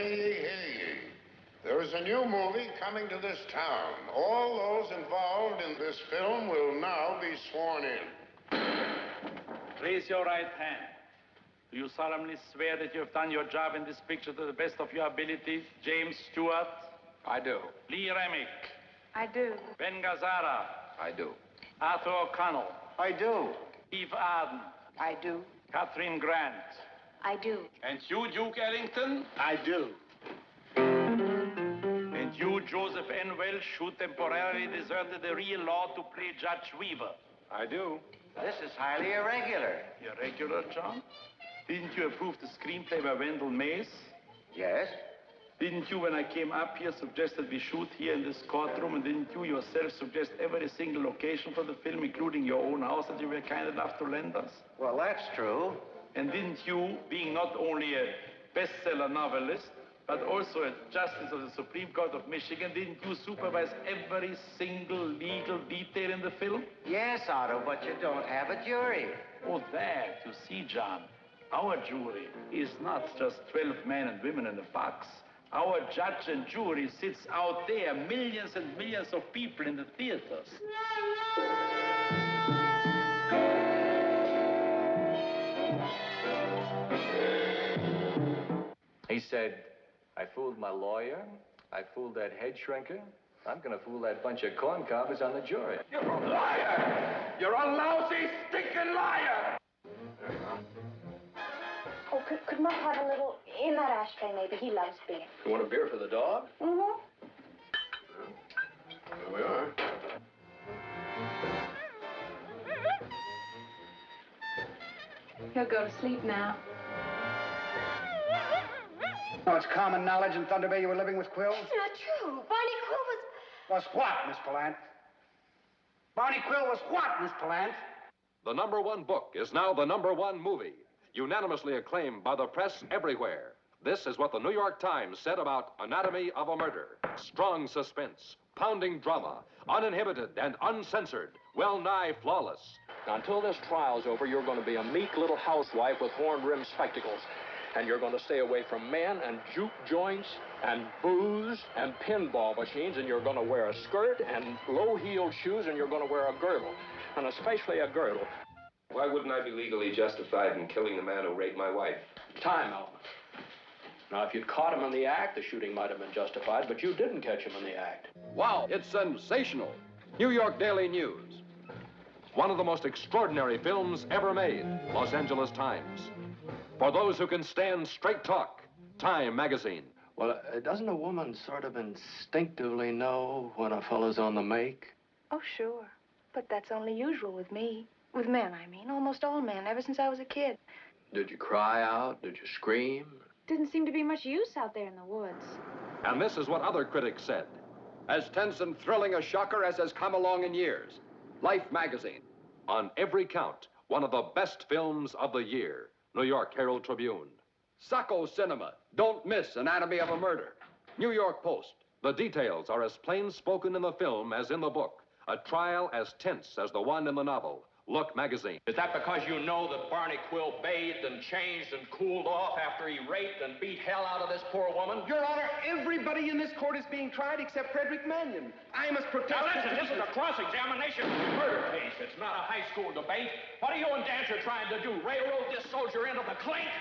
Hey. There is a new movie coming to this town. All those involved in this film will now be sworn in. Raise your right hand. Do you solemnly swear that you have done your job in this picture to the best of your abilities? James Stewart? I do. Lee Remick? I do. Ben Gazzara? I do. Arthur O'Connell? I do. Eve Arden? I do. Catherine Grant? I do. And you, Duke Ellington? I do. And you, Joseph N. Welsh, who temporarily deserted the real law to play Judge Weaver? I do. This is highly irregular. Irregular, John? Didn't you approve the screenplay by Wendell Mays? Yes? Didn't you, when I came up here, suggest that we shoot here in this courtroom, and didn't you yourself suggest every single location for the film, including your own house, that you were kind enough to lend us? Well, that's true. And didn't you, being not only a bestseller novelist, but also a justice of the Supreme Court of Michigan, didn't you supervise every single legal detail in the film? Yes, Otto, but you don't have a jury. Oh, that, you see, John, our jury is not just 12 men and women in a box. Our judge and jury sits out there, millions and millions of people in the theaters. He said, I fooled my lawyer, I fooled that head shrinker, I'm gonna fool that bunch of corn cobbers on the jury. You're a liar! You're a lousy, stinking liar! Oh, could Muff have a little in that ashtray, maybe? He loves beer. You want a beer for the dog? Mm-hmm. There we are. He'll go to sleep now. Oh, it's common knowledge in Thunder Bay you were living with Quill? It's not true. Barney Quill was... Was what, Miss Pallant? Barney Quill was what, Miss Pallant? The #1 book is now the #1 movie, unanimously acclaimed by the press everywhere. This is what the New York Times said about Anatomy of a Murder. Strong suspense, pounding drama, uninhibited and uncensored, well-nigh flawless. Now, until this trial's over, you're going to be a meek little housewife with horn-rimmed spectacles. And you're going to stay away from men and juke joints and booze and pinball machines, and you're going to wear a skirt and low-heeled shoes, and you're going to wear a girdle, and especially a girdle. Why wouldn't I be legally justified in killing the man who raped my wife? Time element. Now, if you'd caught him in the act, the shooting might have been justified, but you didn't catch him in the act. Wow, it's sensational. New York Daily News. One of the most extraordinary films ever made, Los Angeles Times. For those who can stand straight talk, Time magazine. Well, doesn't a woman sort of instinctively know when a fellow's on the make? Oh, sure. But that's only usual with me. With men, I mean. Almost all men, ever since I was a kid. Did you cry out? Did you scream? Didn't seem to be much use out there in the woods. And this is what other critics said. As tense and thrilling a shocker as has come along in years. Life magazine. On every count, one of the best films of the year. New York Herald Tribune. Sacco Cinema. Don't miss Anatomy of a Murder. New York Post. The details are as plain spoken in the film as in the book. A trial as tense as the one in the novel. Look magazine. Is that because you know that Barney Quill bathed and changed and cooled off after he raped and beat hell out of this poor woman? Your Honor, everybody in this court is being tried except Frederick Mannion. I must protest... Now listen, this is a cross-examination murder case. It's not a high school debate. What are you and Dancer trying to do? Railroad this soldier into the clink?